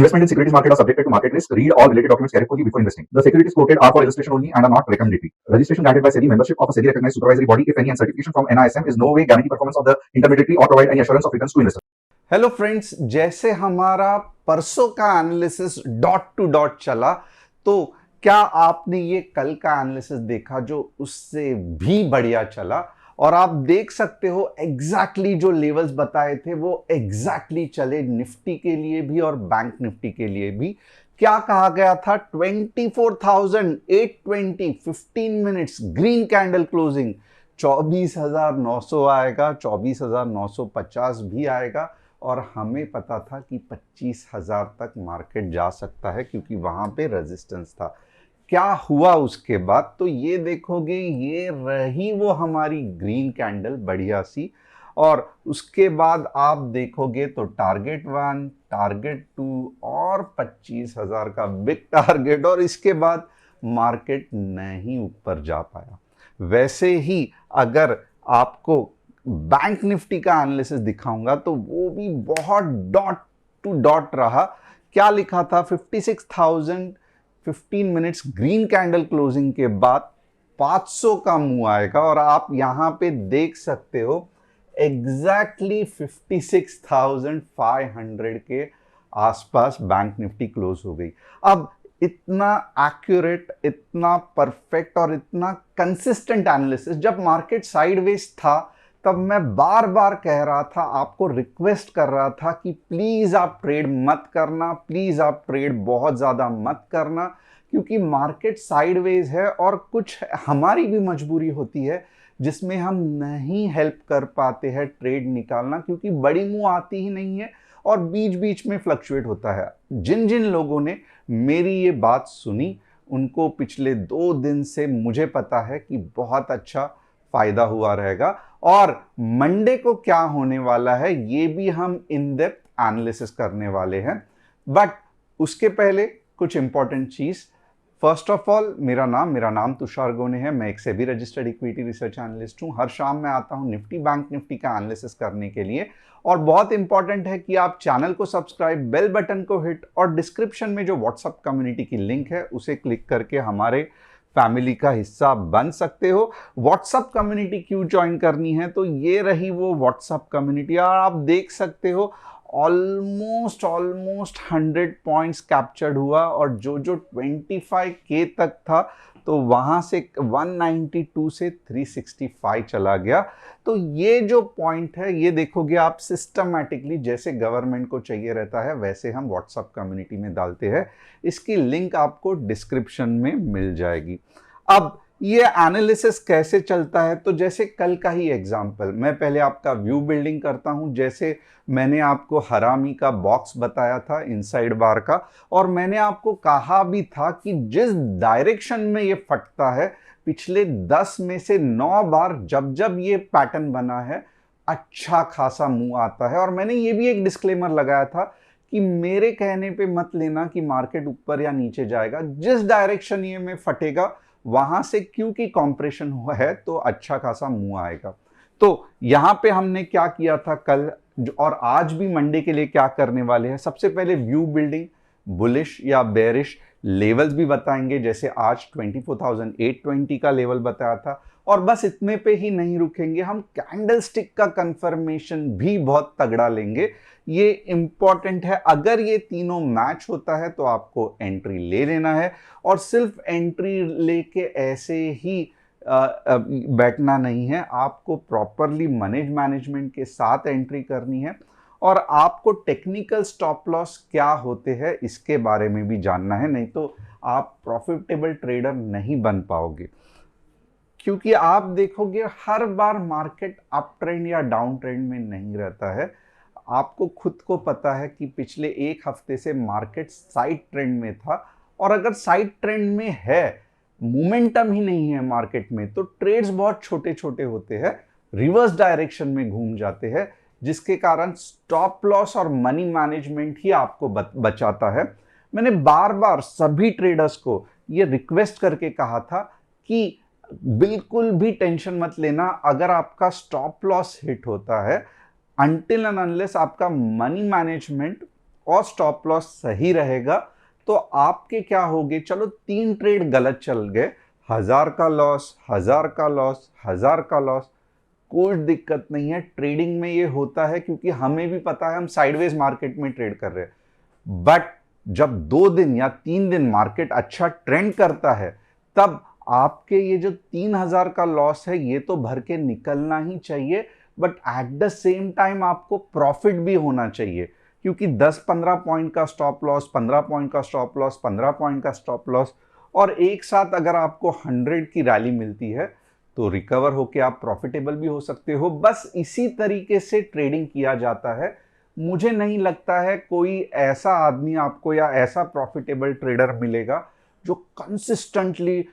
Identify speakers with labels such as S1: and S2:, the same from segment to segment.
S1: Investment in securities market are subjected to market risk. Read all related documents carefully before investing. The securities quoted are for illustration only and are not recommendatory. Registration granted by SEBI. Membership of a SEBI recognized supervisory body, if any, and certification from NISM is no way guarantee performance of the intermediary or provide any assurance of returns to investors.
S2: Hello friends, जैसे हमारा परसों का analysis dot to dot चला, तो क्या आपने ये कल का एनालिसिस देखा जो उससे भी बढ़िया चला? और आप देख सकते हो एग्जैक्टली जो लेवल्स बताए थे वो एग्जैक्टली चले, निफ्टी के लिए भी और बैंक निफ्टी के लिए भी। क्या कहा गया था? 24,820 15 मिनट्स ग्रीन कैंडल क्लोजिंग, 24,900 आएगा, 24,950 भी आएगा, और हमें पता था कि 25,000 तक मार्केट जा सकता है क्योंकि वहां पे रेजिस्टेंस था। क्या हुआ उसके बाद? तो ये देखोगे, ये रही वो हमारी ग्रीन कैंडल बढ़िया सी, और उसके बाद आप देखोगे तो टारगेट 1, टारगेट 2 और 25,000 का बिग टारगेट, और इसके बाद मार्केट नहीं ऊपर जा पाया। वैसे ही अगर आपको बैंक निफ्टी का एनालिसिस दिखाऊंगा तो वो भी बहुत डॉट टू डॉट रहा। क्या लिखा था? 56,000 15 मिनट्स ग्रीन कैंडल क्लोजिंग के बाद 500 का मूव आएगा, और आप यहां पे देख सकते हो एग्जैक्टली 56,500 के आसपास बैंक निफ्टी क्लोज हो गई। अब इतना एक्यूरेट, इतना परफेक्ट और इतना कंसिस्टेंट एनालिसिस जब मार्केट साइडवेज था, तब मैं बार बार कह रहा था, आपको रिक्वेस्ट कर रहा था कि प्लीज आप ट्रेड मत करना, प्लीज आप ट्रेड बहुत ज्यादा मत करना, क्योंकि मार्केट साइडवेज है और कुछ हमारी भी मजबूरी होती है जिसमें हम नहीं हेल्प कर पाते हैं ट्रेड निकालना, क्योंकि बड़ी मुंह आती ही नहीं है और बीच बीच में फ्लक्चुएट होता है। जिन जिन लोगों ने मेरी ये बात सुनी, उनको पिछले 2 दिन से मुझे पता है कि बहुत अच्छा फायदा हुआ रहेगा। और मंडे को क्या होने वाला है ये भी हम इन डेप्थ एनालिसिस करने वाले हैं। बट उसके पहले कुछ इंपॉर्टेंट चीज। फर्स्ट ऑफ ऑल, मेरा नाम तुषार गोने है। मैं एक SEBI registered equity research analyst हूं। हर शाम मैं आता हूं निफ्टी बैंक निफ्टी का एनालिसिस करने के लिए, और बहुत इंपॉर्टेंट है कि आप चैनल को सब्सक्राइब, बेल बटन को हिट, और डिस्क्रिप्शन में जो व्हाट्सएप कम्युनिटी की लिंक है उसे क्लिक करके हमारे फैमिली का हिस्सा बन सकते हो। व्हाट्सएप कम्युनिटी क्यों ज्वाइन करनी है? तो ये रही वो व्हाट्सएप कम्युनिटी, और आप देख सकते हो ऑलमोस्ट 100 पॉइंट्स कैप्चर्ड हुआ, और जो 25K तक था तो वहां से 192 से 365 चला गया। तो ये जो पॉइंट है, ये देखोगे आप सिस्टमैटिकली, जैसे गवर्नमेंट को चाहिए रहता है वैसे हम व्हाट्सएप कम्युनिटी में डालते हैं। इसकी लिंक आपको डिस्क्रिप्शन में मिल जाएगी। अब ये एनालिसिस कैसे चलता है? तो जैसे कल का ही एग्जांपल, मैं पहले आपका व्यू बिल्डिंग करता हूं। जैसे मैंने आपको हरामी का बॉक्स बताया था इनसाइड बार का, और मैंने आपको कहा भी था कि जिस डायरेक्शन में ये फटता है, पिछले 10 में से 9 बार जब जब ये पैटर्न बना है, अच्छा खासा मूव आता है। और मैंने ये भी एक डिस्क्लेमर लगाया था कि मेरे कहने पे मत लेना कि मार्केट ऊपर या नीचे जाएगा, जिस डायरेक्शन ये में फटेगा वहां से क्योंकि कॉम्प्रेशन हुआ है तो अच्छा खासा मूव आएगा। तो यहां पे हमने क्या किया था कल, और आज भी मंडे के लिए क्या करने वाले हैं? सबसे पहले व्यू बिल्डिंग, बुलिश या बेरिश लेवल्स भी बताएंगे। जैसे आज 24,820 का लेवल बताया था, और बस इतने पे ही नहीं रुकेंगे, हम कैंडलस्टिक का कंफर्मेशन भी बहुत तगड़ा लेंगे। ये इंपॉर्टेंट है। अगर ये तीनों मैच होता है तो आपको एंट्री ले लेना है, और सिर्फ एंट्री लेके ऐसे ही बैठना नहीं है, आपको प्रॉपरली मैनेजमेंट के साथ एंट्री करनी है, और आपको टेक्निकल स्टॉप लॉस क्या होते हैं इसके बारे में भी जानना है, नहीं तो आप प्रॉफिटेबल ट्रेडर नहीं बन पाओगे। क्योंकि आप देखोगे हर बार मार्केट अप ट्रेंड या डाउन ट्रेंड में नहीं रहता है। आपको खुद को पता है कि पिछले एक हफ्ते से मार्केट साइड ट्रेंड में था, और अगर साइड ट्रेंड में है, मोमेंटम ही नहीं है मार्केट में, तो ट्रेड्स बहुत छोटे छोटे होते हैं, रिवर्स डायरेक्शन में घूम जाते हैं, जिसके कारण स्टॉप लॉस और मनी मैनेजमेंट ही आपको बचाता है। मैंने बार बार सभी ट्रेडर्स को ये रिक्वेस्ट करके कहा था कि बिल्कुल भी टेंशन मत लेना अगर आपका स्टॉप लॉस हिट होता है, अनटिल एंड अनलेस आपका मनी मैनेजमेंट और स्टॉप लॉस सही रहेगा तो आपके क्या होगे, चलो 3 ट्रेड गलत चल गए, 1000 का लॉस, 1000 का लॉस, 1000 का लॉस, कोई दिक्कत नहीं है। ट्रेडिंग में ये होता है क्योंकि हमें भी पता है हम साइडवेज मार्केट में ट्रेड कर रहे हैं। बट जब 2 दिन या 3 दिन मार्केट अच्छा ट्रेंड करता है तब आपके ये जो 3000 का लॉस है ये तो भर के निकलना ही चाहिए, but at the same time आपको प्रॉफिट भी होना चाहिए, क्योंकि 10-15 पॉइंट का स्टॉप लॉस, 15 पॉइंट का स्टॉप लॉस, 15 पॉइंट का स्टॉप लॉस, और एक साथ अगर आपको 100 की रैली मिलती है तो रिकवर होके आप प्रॉफिटेबल भी हो सकते हो। बस इसी तरीके से ट्रेडिंग किया जाता है। मुझे नहीं लगता है कोई ऐसा आदमी आपको या ऐसा प्रॉफिटेबल ट्रेडर मिलेगा जो कंसिस्टेंटली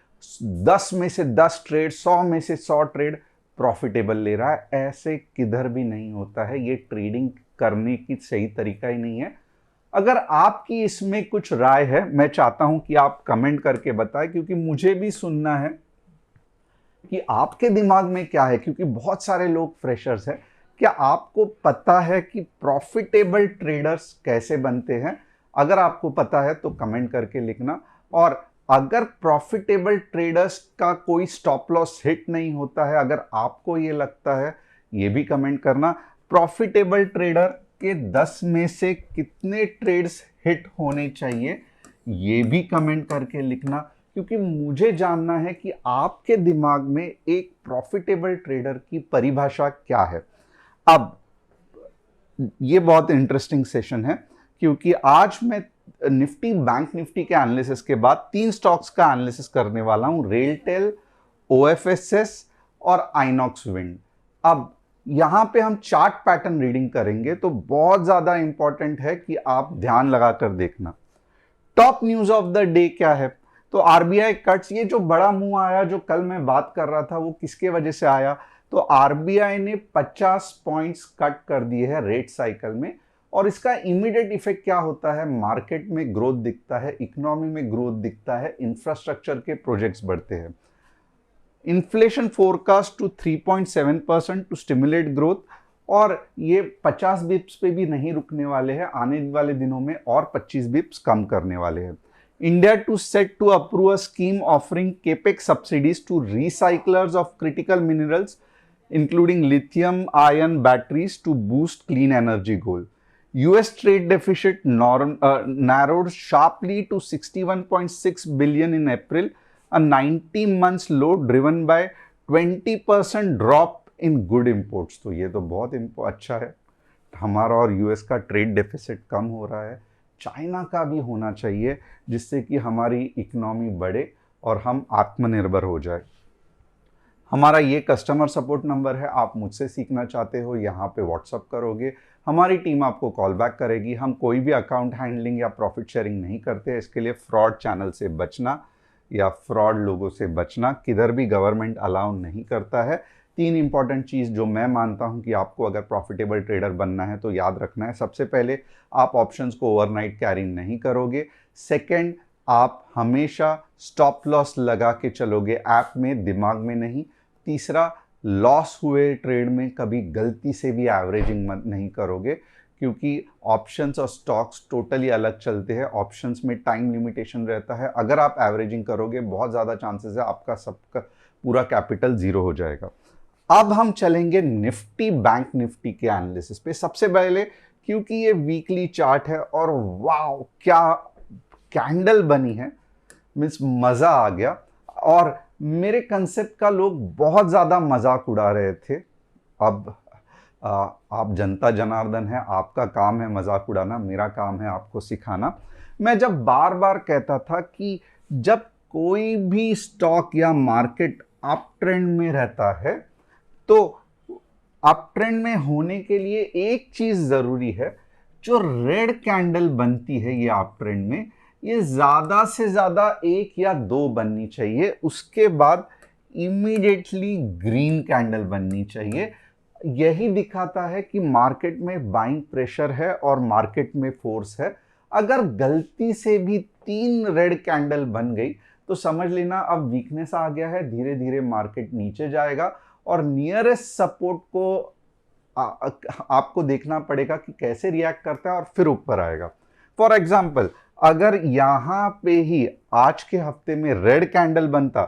S2: 10 में से 10 ट्रेड, 100 में से 100 ट्रेड प्रॉफिटेबल ले रहा है। ऐसे किधर भी नहीं होता है, ये ट्रेडिंग करने की सही तरीका ही नहीं है। अगर आपकी इसमें कुछ राय है, मैं चाहता हूं कि आप कमेंट करके बताएं, क्योंकि मुझे भी सुनना है कि आपके दिमाग में क्या है, क्योंकि बहुत सारे लोग फ्रेशर्स हैं। क्या आपको पता है कि प्रॉफिटेबल ट्रेडर्स कैसे बनते हैं? अगर आपको पता है तो कमेंट करके लिखना। और अगर प्रॉफिटेबल ट्रेडर्स का कोई स्टॉप लॉस हिट नहीं होता है, अगर आपको ये लगता है, ये भी कमेंट करना। प्रॉफिटेबल ट्रेडर के 10 में से कितने ट्रेड्स हिट होने चाहिए, ये भी कमेंट करके लिखना, क्योंकि मुझे जानना है कि आपके दिमाग में एक प्रॉफिटेबल ट्रेडर की परिभाषा क्या है। अब ये बहुत इंटरेस्टिंग सेशन है, क्योंकि आज मैं निफ्टी, बैंक निफ्टी के एनालिसिस के बाद 3 स्टॉक्स का एनालिसिस करने वाला हूं, रेलटेल, ओएफएसएस और आइनॉक्स विंड। अब यहां पे हम चार्ट पैटर्न रीडिंग करेंगे, तो बहुत ज्यादा इंपॉर्टेंट है कि आप ध्यान लगाकर देखना। Top news of the day क्या है? तो आरबीआई कट्स, ये जो बड़ा मुंह आया जो कल मैं बात कर रहा था, वो किसके वजह से आया? तो आरबीआई ने 50 पॉइंट्स कट कर दिए हैं रेट साइकिल में, और इसका इमीडिएट इफेक्ट क्या होता है? मार्केट में ग्रोथ दिखता है, इकोनॉमी में ग्रोथ दिखता है, इंफ्रास्ट्रक्चर के प्रोजेक्ट्स बढ़ते हैं। Inflation forecast to 3.7% to stimulate growth, और ये 50 बिप्स पे भी नहीं रुकने वाले हैं, आने वाले दिनों में और 25 बिप्स कम करने वाले हैं। India to set to approve a scheme offering capex subsidies to recyclers of critical minerals including lithium ion batteries to boost clean energy goal. US trade deficit narrowed sharply to 61.6 billion in April, a 90 months low driven by 20% drop in good imports. तो ये तो बहुत अच्छा है, हमारा और US का trade deficit कम हो रहा है, चाइना का भी होना चाहिए, जिससे कि हमारी इकोनॉमी बढ़े और हम आत्मनिर्भर हो जाए। हमारा ये कस्टमर सपोर्ट नंबर है, आप मुझसे सीखना चाहते हो, यहाँ पे व्हाट्सअप करोगे, हमारी टीम आपको कॉल बैक करेगी। हम कोई भी अकाउंट हैंडलिंग या प्रॉफिट शेयरिंग नहीं करते, इसके लिए फ्रॉड चैनल से बचना या फ्रॉड लोगों से बचना, किधर भी गवर्नमेंट अलाउ नहीं करता है। 3 इंपॉर्टेंट चीज़ जो मैं मानता हूँ कि आपको अगर प्रॉफिटेबल ट्रेडर बनना है तो याद रखना है। सबसे पहले, आप ऑप्शंस को ओवरनाइट कैरी नहीं करोगे। सेकेंड, आप हमेशा स्टॉप लॉस लगा के चलोगे ऐप में, दिमाग में नहीं। तीसरा, लॉस हुए ट्रेड में कभी गलती से भी एवरेजिंग मत नहीं करोगे, क्योंकि ऑप्शंस और स्टॉक्स टोटली अलग चलते हैं। ऑप्शंस में टाइम लिमिटेशन रहता है, अगर आप एवरेजिंग करोगे बहुत ज़्यादा चांसेस है आपका सबका पूरा कैपिटल जीरो हो जाएगा। अब हम चलेंगे निफ्टी, बैंक निफ्टी के एनालिसिस पे। सबसे पहले, क्योंकि ये वीकली चार्ट है और वाव क्या कैंडल बनी है, मीन्स मज़ा आ गया, और मेरे कंसेप्ट का लोग बहुत ज़्यादा मजाक उड़ा रहे थे। अब आप जनता जनार्दन है, आपका काम है मजाक उड़ाना, मेरा काम है आपको सिखाना। मैं जब बार बार कहता था कि जब कोई भी स्टॉक या मार्केट अप ट्रेंड में रहता है, तो अप ट्रेंड में होने के लिए एक चीज़ ज़रूरी है, जो रेड कैंडल बनती है ये अप ट्रेंड में, ये ज़्यादा से ज़्यादा 1 या 2 बननी चाहिए, उसके बाद इमीडिएटली ग्रीन कैंडल बननी चाहिए। यही दिखाता है कि मार्केट में बाइंग प्रेशर है और मार्केट में फोर्स है। अगर गलती से भी 3 रेड कैंडल बन गई तो समझ लेना अब वीकनेस आ गया है, धीरे धीरे मार्केट नीचे जाएगा, और नियरेस्ट सपोर्ट को आपको देखना पड़ेगा कि कैसे रिएक्ट करता है और फिर ऊपर आएगा। फॉर एग्जाम्पल अगर यहां पे ही आज के हफ्ते में रेड कैंडल बनता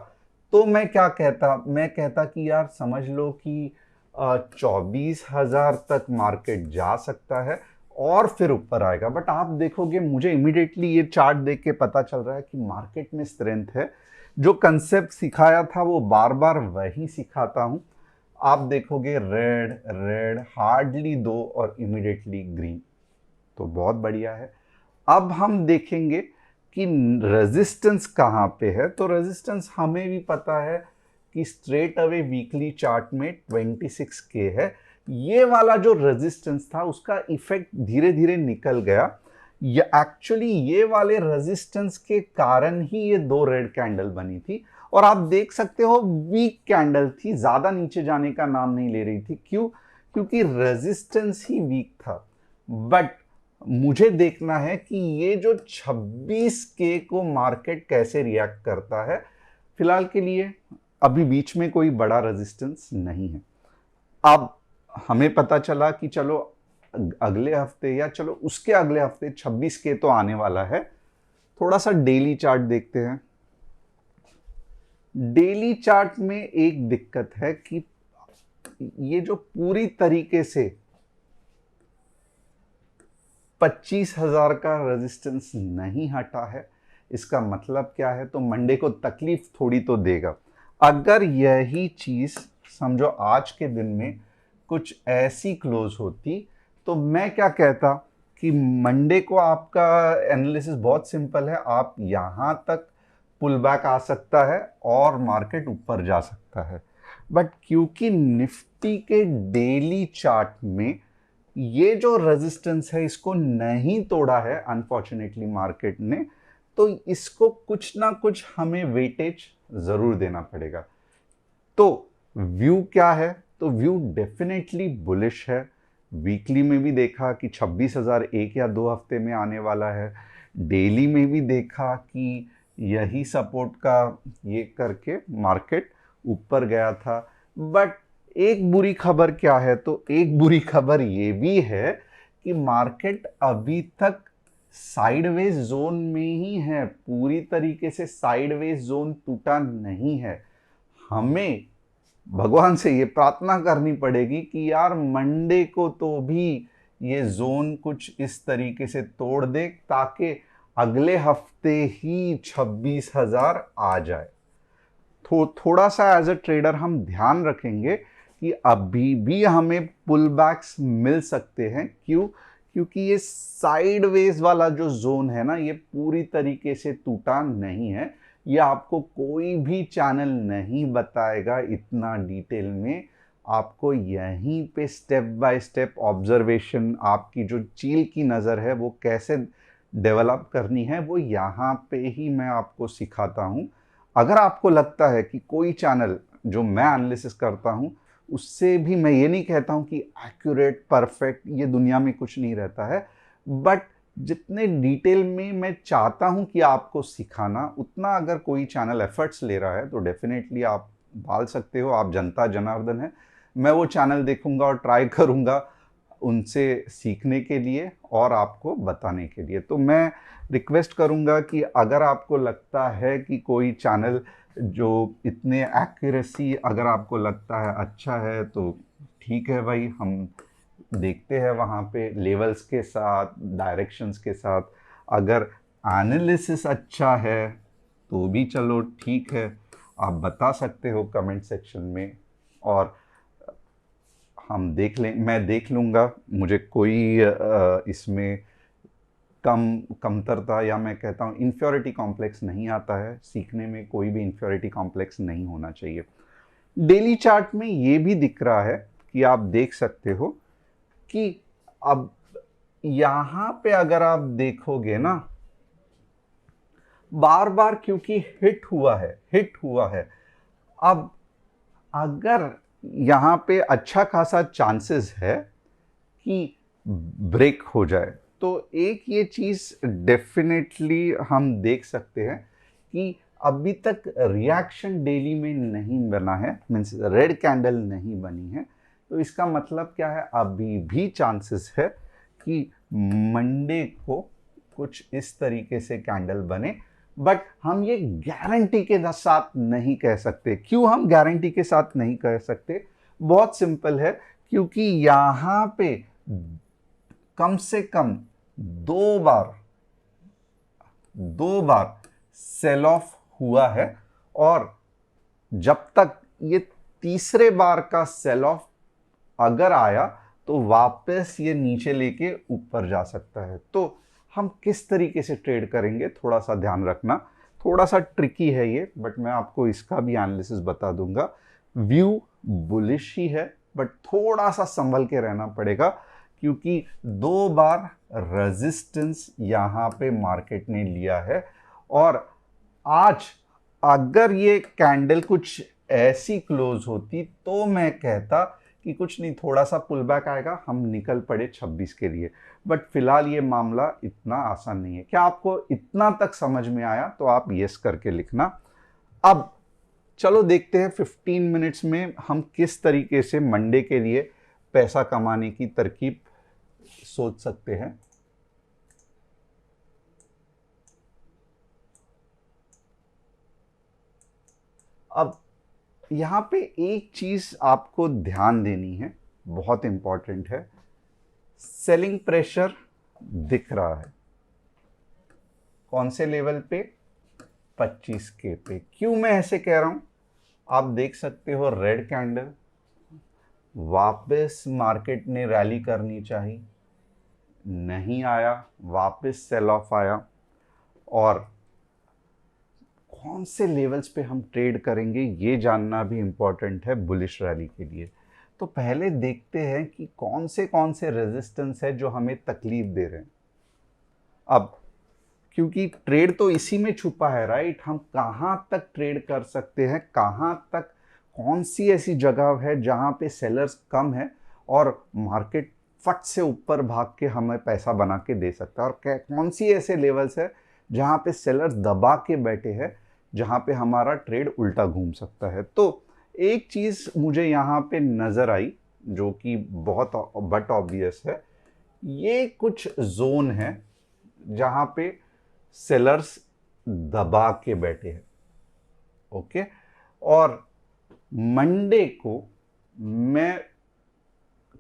S2: तो मैं क्या कहता, मैं कहता कि यार समझ लो कि 24,000 तक मार्केट जा सकता है और फिर ऊपर आएगा। बट आप देखोगे, मुझे इमीडिएटली ये चार्ट देख के पता चल रहा है कि मार्केट में स्ट्रेंथ है। जो कंसेप्ट सिखाया था वो बार बार वही सिखाता हूं। आप देखोगे रेड रेड हार्डली दो और इमीडिएटली ग्रीन, तो बहुत बढ़िया है। अब हम देखेंगे कि रेजिस्टेंस कहाँ पे है। तो रेजिस्टेंस हमें भी पता है कि स्ट्रेट अवे वीकली चार्ट में 26K है। ये वाला जो रेजिस्टेंस था उसका इफेक्ट धीरे धीरे निकल गया। ये एक्चुअली ये वाले रेजिस्टेंस के कारण ही ये दो रेड कैंडल बनी थी। और आप देख सकते हो वीक कैंडल थी, ज्यादा नीचे जाने का नाम नहीं ले रही थी। क्यों? क्योंकि रेजिस्टेंस ही वीक था। बट मुझे देखना है कि ये जो 26K को मार्केट कैसे रिएक्ट करता है। फिलहाल के लिए अभी बीच में कोई बड़ा रेजिस्टेंस नहीं है। अब हमें पता चला कि चलो अगले हफ्ते या चलो उसके अगले हफ्ते 26K तो आने वाला है। थोड़ा सा डेली चार्ट देखते हैं। डेली चार्ट में एक दिक्कत है कि ये जो पूरी तरीके से 25,000 का रेजिस्टेंस नहीं हटा है, इसका मतलब क्या है? तो मंडे को तकलीफ थोड़ी तो देगा। अगर यही चीज समझो आज के दिन में कुछ ऐसी क्लोज होती तो मैं क्या कहता कि मंडे को आपका एनालिसिस बहुत सिंपल है। आप यहां तक पुल बैक आ सकता है और मार्केट ऊपर जा सकता है। बट क्योंकि निफ्टी के डेली चार्ट में ये जो रेजिस्टेंस है इसको नहीं तोड़ा है अनफॉर्चुनेटली मार्केट ने, तो इसको कुछ ना कुछ हमें वेटेज जरूर देना पड़ेगा। तो व्यू क्या है? तो व्यू डेफिनेटली बुलिश है। वीकली में भी देखा कि 26,000 एक या दो हफ्ते में आने वाला है। डेली में भी देखा कि यही सपोर्ट का ये करके मार्केट ऊपर गया था। बट एक बुरी खबर क्या है? तो एक बुरी खबर ये भी है कि मार्केट अभी तक साइडवेज जोन में ही है। पूरी तरीके से साइडवेज जोन टूटा नहीं है। हमें भगवान से ये प्रार्थना करनी पड़ेगी कि यार मंडे को तो भी ये जोन कुछ इस तरीके से तोड़ दे ताकि अगले हफ्ते ही 26,000 आ जाए। थोड़ा सा एज अ ट्रेडर हम ध्यान रखेंगे कि अभी भी हमें पुल बैक्स मिल सकते हैं। क्यों? क्योंकि ये साइडवेज वाला जो जोन है ना, ये पूरी तरीके से टूटा नहीं है। ये आपको कोई भी चैनल नहीं बताएगा इतना डिटेल में। आपको यहीं पे स्टेप बाय स्टेप ऑब्जर्वेशन, आपकी जो चील की नज़र है वो कैसे डेवलप करनी है, वो यहाँ पे ही मैं आपको सिखाता हूँ। अगर आपको लगता है कि कोई चैनल जो मैं एनालिसिस करता हूँ उससे भी, मैं ये नहीं कहता हूँ कि एक्यूरेट परफेक्ट, ये दुनिया में कुछ नहीं रहता है, बट जितने डिटेल में मैं चाहता हूं कि आपको सिखाना, उतना अगर कोई चैनल एफर्ट्स ले रहा है तो डेफिनेटली आप डाल सकते हो। आप जनता जनार्दन है, मैं वो चैनल देखूंगा और ट्राई करूंगा उनसे सीखने के लिए और आपको बताने के लिए। तो मैं रिक्वेस्ट करूंगा कि अगर आपको लगता है कि कोई चैनल जो इतने एक्यूरेसी अगर आपको लगता है अच्छा है तो ठीक है भाई, हम देखते हैं वहाँ पे लेवल्स के साथ, डायरेक्शंस के साथ। अगर एनालिसिस अच्छा है तो भी चलो ठीक है, आप बता सकते हो कमेंट सेक्शन में और हम देख लें, मैं देख लूँगा। मुझे कोई इसमें कमतरता या मैं कहता हूँ इन्फ्योरिटी कॉम्प्लेक्स नहीं आता है। सीखने में कोई भी इन्फ्योरिटी कॉम्प्लेक्स नहीं होना चाहिए। डेली चार्ट में ये भी दिख रहा है कि आप देख सकते हो कि अब यहां पे अगर आप देखोगे ना, बार बार क्योंकि हिट हुआ है। अब अगर यहां पे अच्छा खासा चांसेस है कि ब्रेक हो जाए, तो एक ये चीज डेफिनेटली हम देख सकते हैं कि अभी तक रिएक्शन डेली में नहीं बना है, मीन्स रेड कैंडल नहीं बनी है। तो इसका मतलब क्या है? अभी भी चांसेस है कि मंडे को कुछ इस तरीके से कैंडल बने, बट हम ये गारंटी के साथ नहीं कह सकते। क्यों हम गारंटी के साथ नहीं कह सकते? बहुत सिंपल है, क्योंकि यहां पे कम से कम दो बार सेल ऑफ हुआ है, और जब तक ये तीसरे बार का सेल ऑफ अगर आया तो वापस ये नीचे लेके ऊपर जा सकता है। तो हम किस तरीके से ट्रेड करेंगे, थोड़ा सा ध्यान रखना। थोड़ा सा ट्रिकी है ये, बट मैं आपको इसका भी एनालिसिस बता दूंगा। व्यू बुलिश ही है, बट थोड़ा सा संभल के रहना पड़ेगा, क्योंकि दो बार रेजिस्टेंस यहां पे मार्केट ने लिया है। और आज अगर ये कैंडल कुछ ऐसी क्लोज होती तो मैं कहता कि कुछ नहीं, थोड़ा सा पुल बैक आएगा, हम निकल पड़े 26 के लिए। बट फिलहाल ये मामला इतना आसान नहीं है। क्या आपको इतना तक समझ में आया? तो आप यस करके लिखना। अब चलो देखते हैं 15 मिनट्स में हम किस तरीके से मंडे के लिए पैसा कमाने की तरकीब सोच सकते हैं। अब यहां पे एक चीज आपको ध्यान देनी है, बहुत इंपॉर्टेंट है। सेलिंग प्रेशर दिख रहा है कौन से लेवल पे? 25 के पे। क्यों मैं ऐसे कह रहा हूं? आप देख सकते हो रेड कैंडल, वापस मार्केट ने रैली करनी चाहिए, नहीं आया, वापस सेल ऑफ आया। और कौन से लेवल्स पे हम ट्रेड करेंगे ये जानना भी इंपॉर्टेंट है बुलिश रैली के लिए। तो पहले देखते हैं कि कौन से रेजिस्टेंस है जो हमें तकलीफ दे रहे हैं। अब क्योंकि ट्रेड तो इसी में छुपा है, राइट? हम कहां तक ट्रेड कर सकते हैं, कहां तक, कौन सी ऐसी जगह है जहां पे सेलर्स कम है और मार्केट फट से ऊपर भाग के हमें पैसा बना के दे सकता है, और कौन सी ऐसे लेवल्स है जहां पे सेलर्स दबा के बैठे हैं, जहां पे हमारा ट्रेड उल्टा घूम सकता है। तो एक चीज मुझे यहाँ पे नजर आई जो कि बहुत बट ऑब्वियस है, ये कुछ जोन है जहां पे सेलर्स दबा के बैठे हैं। ओके, और मंडे को मैं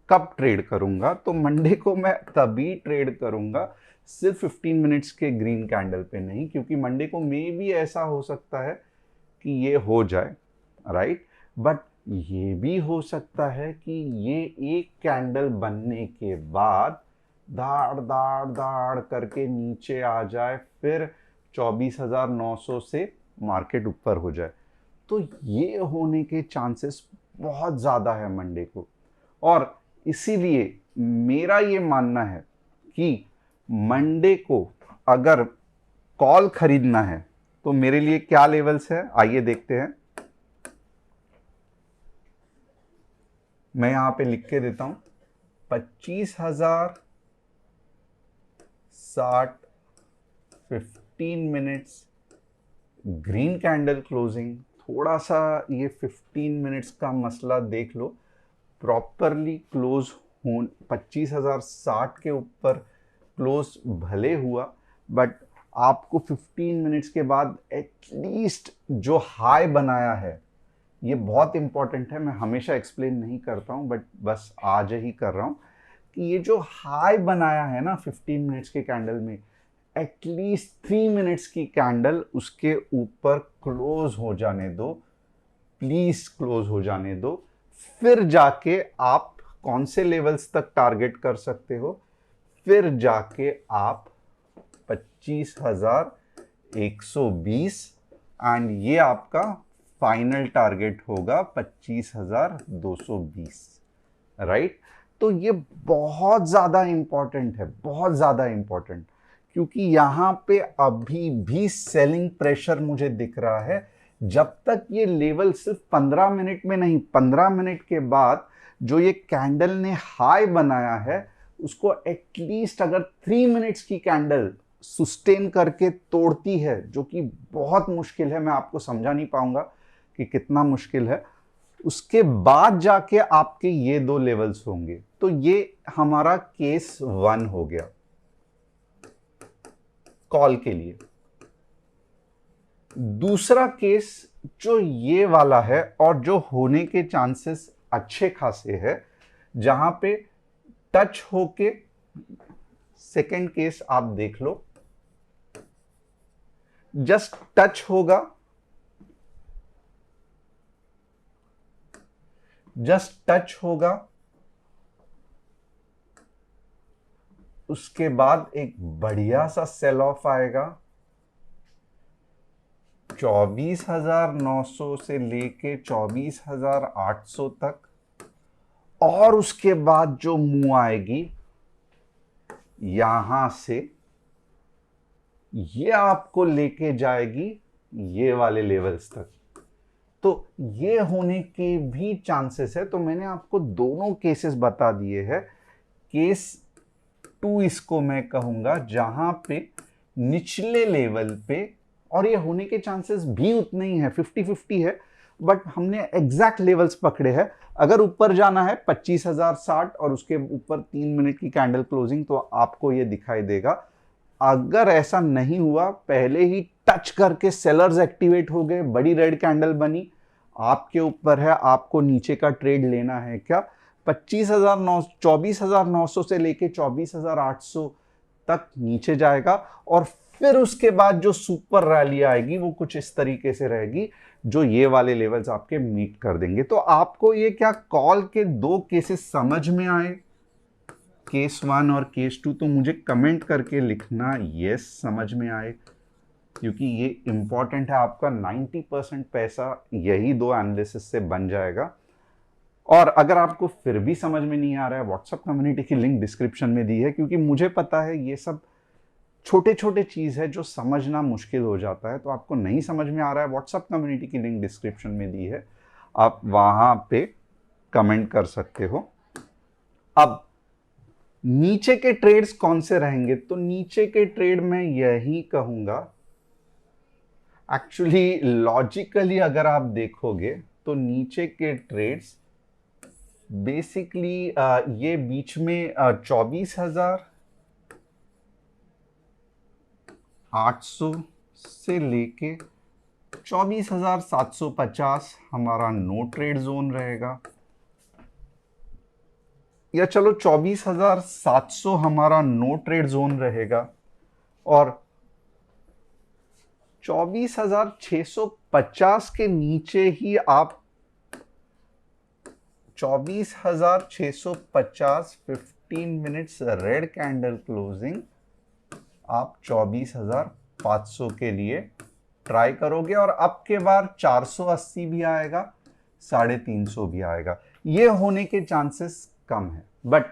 S2: कब ट्रेड करूंगा? तो मंडे को मैं तभी ट्रेड करूंगा, सिर्फ 15 मिनट्स के ग्रीन कैंडल पे नहीं, क्योंकि मंडे को मे भी ऐसा हो सकता है कि ये हो जाए, राइट? बट ये भी हो सकता है कि ये एक कैंडल बनने के बाद दाड़ दाड़ दाड़ करके नीचे आ जाए, फिर 24,900 से मार्केट ऊपर हो जाए। तो ये होने के चांसेस बहुत ज़्यादा है मंडे को, और इसीलिए मेरा ये मानना है कि मंडे को अगर कॉल खरीदना है तो मेरे लिए क्या लेवल्स है, आइए देखते हैं। मैं यहां पे लिख के देता हूं 25,060, 15 मिनट्स ग्रीन कैंडल क्लोजिंग। थोड़ा सा ये 15 मिनट्स का मसला देख लो, प्रॉपरली क्लोज हो 25,060 के ऊपर क्लोज भले हुआ, बट आपको 15 मिनट्स के बाद एटलीस्ट जो हाई बनाया है, ये बहुत इंपॉर्टेंट है, मैं हमेशा एक्सप्लेन नहीं करता हूं बट बस आज ही कर रहा हूं, कि ये जो हाई बनाया है ना 15 मिनट्स के कैंडल में, एटलीस्ट 3 मिनट्स की कैंडल उसके ऊपर क्लोज हो जाने दो, प्लीज क्लोज हो जाने दो। फिर जाके आप कौन से लेवल्स तक टारगेट कर सकते हो, फिर जाके आप 25,120, एंड ये आपका फाइनल टारगेट होगा 25,220, राइट? तो ये बहुत ज्यादा इंपॉर्टेंट है, बहुत ज्यादा इंपॉर्टेंट, क्योंकि यहां पे अभी भी सेलिंग प्रेशर मुझे दिख रहा है। जब तक ये लेवल सिर्फ 15 मिनट में नहीं, 15 मिनट के बाद जो ये कैंडल ने हाई बनाया है, उसको एटलीस्ट अगर 3 मिनट्स की कैंडल सस्टेन करके तोड़ती है, जो कि बहुत मुश्किल है, मैं आपको समझा नहीं पाऊंगा कि कितना मुश्किल है, उसके बाद जाके आपके ये दो लेवल्स होंगे। तो ये हमारा केस 1 हो गया। कॉल के लिए। दूसरा केस जो ये वाला है और जो होने के चांसेस अच्छे खासे है, जहां पे टच होके, सेकंड केस आप देख लो, जस्ट टच होगा, जस्ट टच होगा, उसके बाद एक बढ़िया सा सेल ऑफ आएगा 24,900 से लेके 24,800 तक, और उसके बाद जो मूव आएगी यहां से, ये आपको लेके जाएगी ये वाले लेवल्स तक। तो ये होने के भी चांसेस है। तो मैंने आपको दोनों केसेस बता दिए हैं। केस 2 इसको मैं कहूंगा, जहां पे निचले लेवल पे, और ये होने के चांसेस भी उतने ही है, 50-50 है, बट हमने एग्जैक्ट लेवल्स पकड़े हैं। अगर ऊपर जाना है 25,060 और उसके ऊपर 3 मिनट की कैंडल क्लोजिंग, तो आपको ये दिखाई देगा। अगर ऐसा नहीं हुआ, पहले ही टच करके सेलर्स एक्टिवेट हो गए, बड़ी रेड कैंडल बनी, आपके ऊपर है आपको नीचे का ट्रेड लेना है क्या। 24,900 से लेके 24,800 तक नीचे जाएगा, और फिर उसके बाद जो सुपर रैली आएगी वो कुछ इस तरीके से रहेगी, जो ये वाले लेवल्स आपके मीट कर देंगे। तो आपको ये क्या कॉल के 2 केसेस समझ में आए, केस 1 और केस 2? तो मुझे कमेंट करके लिखना यस समझ में आए, क्योंकि ये इंपॉर्टेंट है। आपका 90% पैसा यही 2 एनालिसिस से बन जाएगा। और अगर आपको फिर भी समझ में नहीं आ रहा है, व्हाट्सएप कम्युनिटी की लिंक डिस्क्रिप्शन में दी है, क्योंकि मुझे पता है ये सब छोटे छोटे चीज़ है जो समझना मुश्किल हो जाता है। तो आपको नहीं समझ में आ रहा है, व्हाट्सएप कम्युनिटी की लिंक डिस्क्रिप्शन में दी है, आप वहां पे कमेंट कर सकते हो। अब नीचे के ट्रेड्स कौन से रहेंगे? तो नीचे के ट्रेड में यही कहूंगा, एक्चुअली लॉजिकली अगर आप देखोगे तो नीचे के ट्रेड्स बेसिकली ये बीच में 24,800 से लेके 24,750 हमारा नो ट्रेड जोन रहेगा, या चलो 24,700 हमारा नो ट्रेड जोन रहेगा, और 24,650 के नीचे ही आप 24,650 15 मिनट्स रेड कैंडल क्लोजिंग आप 24,500 के लिए ट्राई करोगे, और अब के बार 480 भी आएगा, 350 भी आएगा। ये होने के चांसेस कम है। बट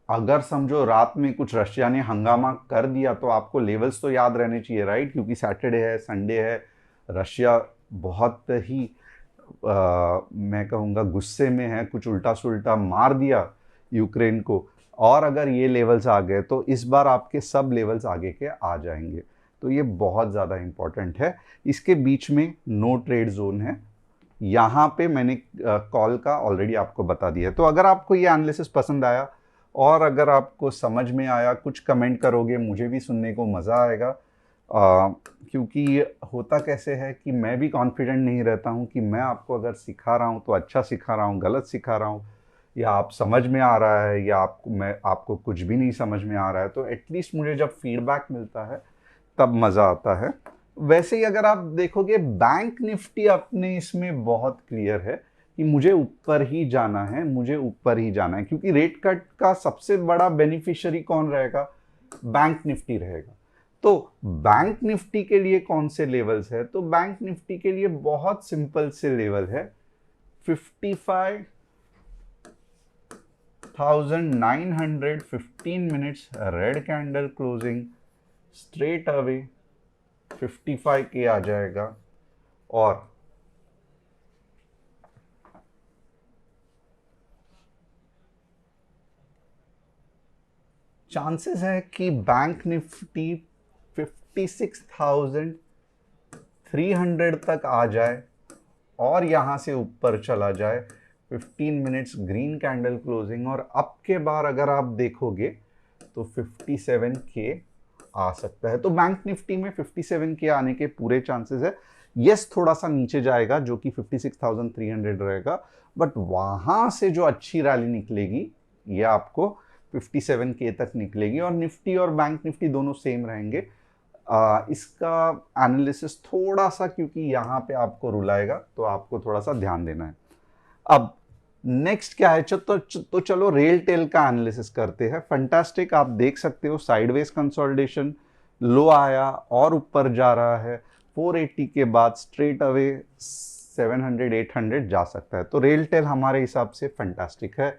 S2: अगर समझो रात में कुछ रशिया ने हंगामा कर दिया, तो आपको लेवल्स तो याद रहने चाहिए, राइट? क्योंकि सैटरडे है, संडे है, रशिया बहुत ही मैं कहूँगा गुस्से में है, कुछ उल्टा सुल्टा मार दिया यूक्रेन को, और अगर ये लेवल्स आ गए तो इस बार आपके सब लेवल्स आगे के आ जाएंगे। तो ये बहुत ज़्यादा इंपॉर्टेंट है। इसके बीच में नो ट्रेड जोन है, यहाँ पे मैंने कॉल का ऑलरेडी आपको बता दिया है। तो अगर आपको ये एनालिसिस पसंद आया और अगर आपको समझ में आया, कुछ कमेंट करोगे, मुझे भी सुनने को मज़ा आएगा। क्योंकि होता कैसे है कि मैं भी कॉन्फिडेंट नहीं रहता हूँ कि मैं आपको अगर सिखा रहा हूँ तो अच्छा सिखा रहा हूँ, गलत सिखा रहा हूँ, या आप समझ में आ रहा है, या आपको कुछ भी नहीं समझ में आ रहा है। तो एटलीस्ट मुझे जब फीडबैक मिलता है तब मज़ा आता है। वैसे ही अगर आप देखोगे बैंक निफ्टी अपने इसमें बहुत क्लियर है कि मुझे ऊपर ही जाना है, मुझे ऊपर ही जाना है, क्योंकि रेट कट का सबसे बड़ा बेनिफिशियरी कौन रहेगा? बैंक निफ्टी रहेगा। तो बैंक निफ्टी के लिए कौन से लेवल्स है? तो बैंक निफ्टी के लिए बहुत सिंपल से लेवल है, 55,900 15 minutes red candle closing straight away 55 के आ जाएगा, और चांसेस है कि बैंक निफ्टी 56,300 तक आ जाए और यहां से ऊपर चला जाए 15 मिनट्स ग्रीन कैंडल क्लोजिंग, और अब के बार अगर आप देखोगे तो 57 के आ सकता है। तो बैंक निफ्टी में 57 के आने के पूरे चांसेस है। यस, थोड़ा सा नीचे जाएगा जो कि 56,300 रहेगा, बट वहां से जो अच्छी रैली निकलेगी ये आपको 57 के तक निकलेगी। और निफ्टी और बैंक निफ्टी दोनों सेम रहेंगे। इसका एनालिसिस थोड़ा सा, क्योंकि यहाँ पे आपको रुलाएगा तो आपको थोड़ा सा ध्यान देना है। अब नेक्स्ट क्या है, तो चलो रेल टेल का एनालिसिस करते हैं। फंटास्टिक, आप देख सकते हो साइडवेज कंसोलिडेशन, लो आया और ऊपर जा रहा है। 480 के बाद स्ट्रेट अवे 700 800 जा सकता है। तो रेल टेल हमारे हिसाब से फंटास्टिक है।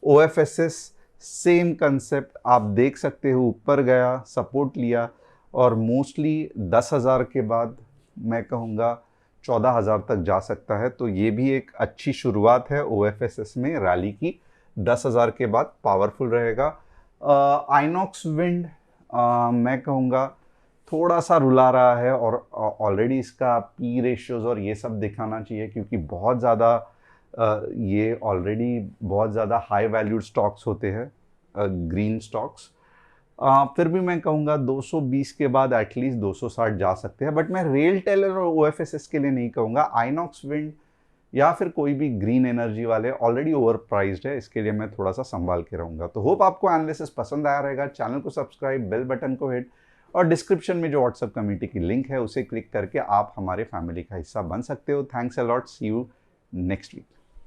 S2: OFSS सेम कंसेप्ट, आप देख सकते हो ऊपर गया, सपोर्ट लिया और मोस्टली 10,000 के बाद मैं कहूँगा 14,000 तक जा सकता है। तो ये भी एक अच्छी शुरुआत है OFSS में रैली की। 10,000 के बाद पावरफुल रहेगा। आइनॉक्स विंड मैं कहूँगा थोड़ा सा रुला रहा है और ऑलरेडी इसका पी रेशियोज और ये सब दिखाना चाहिए, क्योंकि बहुत ज़्यादा ये ऑलरेडी बहुत ज़्यादा हाई वैल्यूड स्टॉक्स होते हैं, ग्रीन स्टॉक्स। फिर भी मैं कहूँगा 220 के बाद एटलीस्ट 260 जा सकते हैं, बट मैं रेल टेलर और OFSS के लिए नहीं कहूँगा। आइनॉक्स विंड या फिर कोई भी ग्रीन एनर्जी वाले ऑलरेडी ओवर प्राइस्ड है, इसके लिए मैं थोड़ा सा संभाल के रहूँगा। तो होप आपको एनालिसिस पसंद आया रहेगा। चैनल को सब्सक्राइब, बेल बटन को हिट और डिस्क्रिप्शन में जो व्हाट्सएप कम्युनिटी की लिंक है उसे क्लिक करके आप हमारे फैमिली का हिस्सा बन सकते हो। Thanks a lot, see you next week.